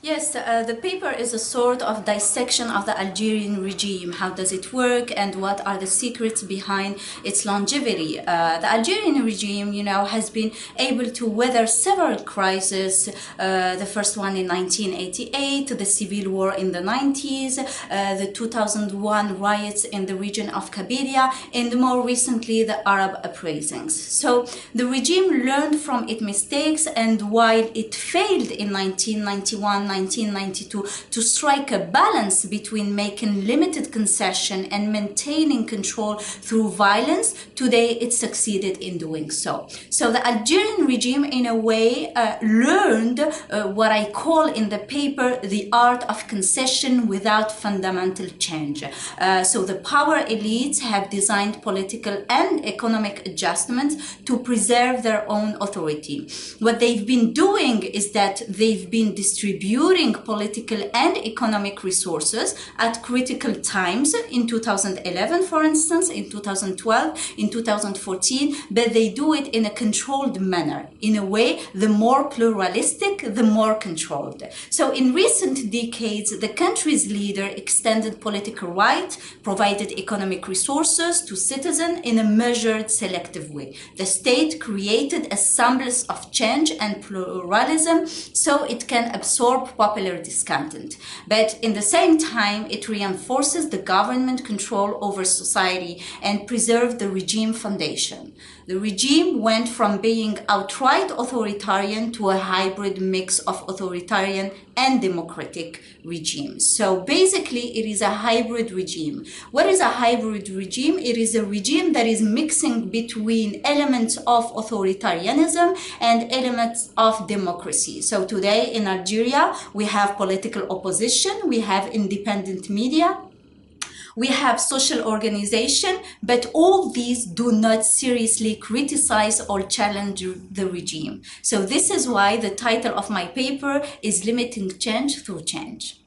Yes, the paper is a sort of dissection of the Algerian regime. How does it work and what are the secrets behind its longevity? The Algerian regime, has been able to weather several crises. The first one in 1988, the civil war in the 90s, the 2001 riots in the region of Kabylia, and more recently the Arab uprisings. So the regime learned from its mistakes, and while it failed in 1991, 1992 to strike a balance between making limited concession and maintaining control through violence, today it succeeded in doing so. So the Algerian regime, in a way, learned what I call in the paper the art of concession without fundamental change. So the power elites have designed political and economic adjustments to preserve their own authority. What they've been doing is that they've been distributing political and economic resources at critical times in 2011, for instance, in 2012, in 2014, but they do it in a controlled manner. In a way, the more pluralistic, the more controlled. So in recent decades, the country's leader extended political rights, provided economic resources to citizens in a measured, selective way. The state created a semblance of change and pluralism so it can absorb popular discontent. But in the same time, it reinforces the government control over society and preserves the regime foundation. The regime went from being outright authoritarian to a hybrid mix of authoritarian and democratic regimes. So basically, it is a hybrid regime. What is a hybrid regime? It is a regime that is mixing between elements of authoritarianism and elements of democracy. So today in Algeria, we have political opposition, we have independent media, we have social organization, but all these do not seriously criticize or challenge the regime. So this is why the title of my paper is Limiting Change Through Change.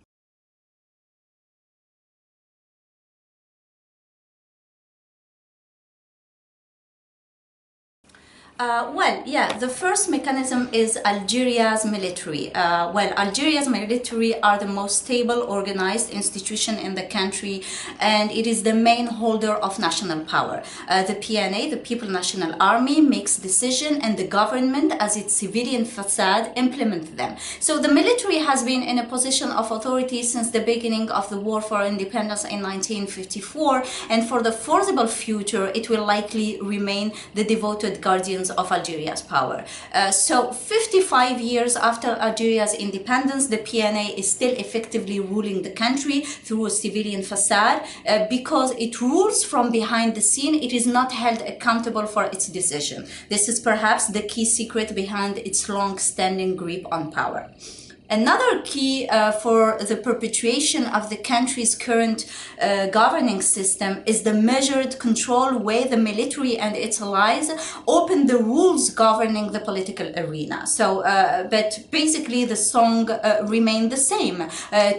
The first mechanism is Algeria's military. Algeria's military are the most stable, organized institution in the country, and it is the main holder of national power. The PNA, the People National Army, makes decisions, and the government, as its civilian facade, implements them. So the military has been in a position of authority since the beginning of the War for Independence in 1954, and for the foreseeable future, it will likely remain the devoted guardians of Algeria's power. So 55 years after Algeria's independence, the PNA is still effectively ruling the country through a civilian facade because it rules from behind the scene. It is not held accountable for its decision. This is perhaps the key secret behind its long-standing grip on power. Another key for the perpetuation of the country's current governing system is the measured control way the military and its allies open the rules governing the political arena. So, but basically the song remained the same.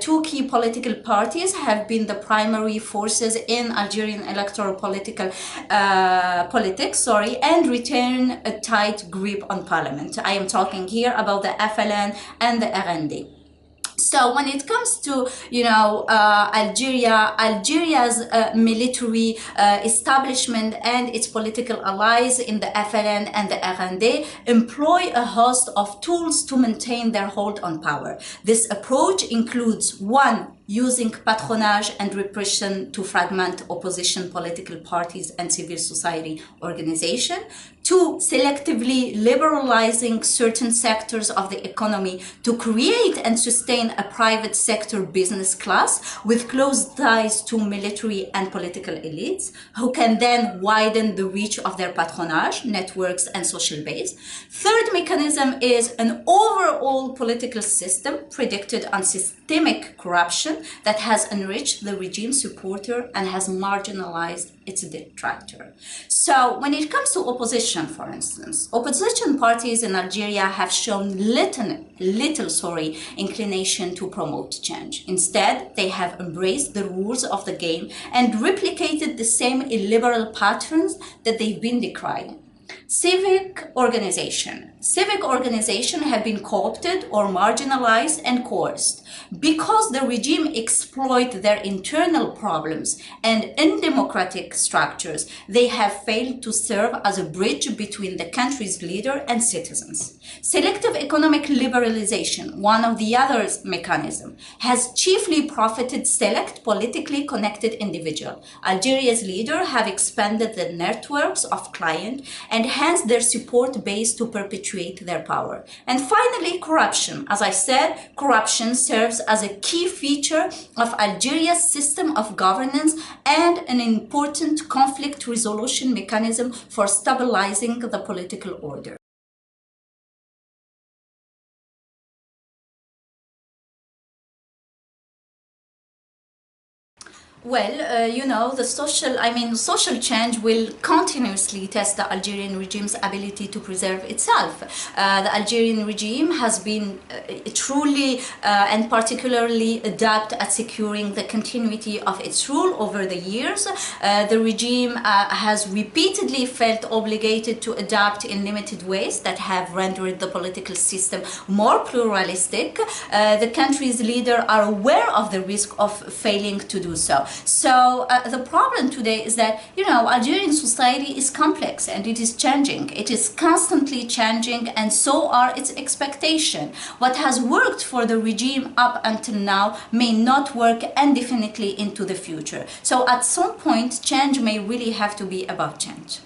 Two key political parties have been the primary forces in Algerian electoral politics, and retain a tight grip on parliament. I am talking here about the FLN and the RN. So when it comes to, Algeria's military establishment and its political allies in the FLN and the RND employ a host of tools to maintain their hold on power. This approach includes: one, using patronage and repression to fragment opposition political parties and civil society organizations; two, selectively liberalizing certain sectors of the economy to create and sustain a private sector business class with close ties to military and political elites, who can then widen the reach of their patronage, networks, and social base. Third mechanism is an overall political system predicted on systemic corruption that has enriched the regime supporter and has marginalized its detractor. So when it comes to opposition, for instance, opposition parties in Algeria have shown little inclination to promote change. Instead, they have embraced the rules of the game and replicated the same illiberal patterns that they've been decrying. Civic organization. Civic organization have been co-opted or marginalized and coerced. Because the regime exploit their internal problems and undemocratic structures, they have failed to serve as a bridge between the country's leader and citizens. Selective economic liberalization, one of the other mechanisms, has chiefly profited select politically connected individuals. Algeria's leaders have expanded the networks of clients and hence their support base to perpetuate their power. And finally, corruption. As I said, corruption serves as a key feature of Algeria's system of governance and an important conflict resolution mechanism for stabilizing the political order. Well, social change will continuously test the Algerian regime's ability to preserve itself. The Algerian regime has been truly and particularly adept at securing the continuity of its rule over the years. The regime has repeatedly felt obligated to adapt in limited ways that have rendered the political system more pluralistic. The country's leaders are aware of the risk of failing to do so. So the problem today is that, Algerian society is complex and it is changing. It is constantly changing, and so are its expectations. What has worked for the regime up until now may not work indefinitely into the future. So at some point, change may really have to be about change.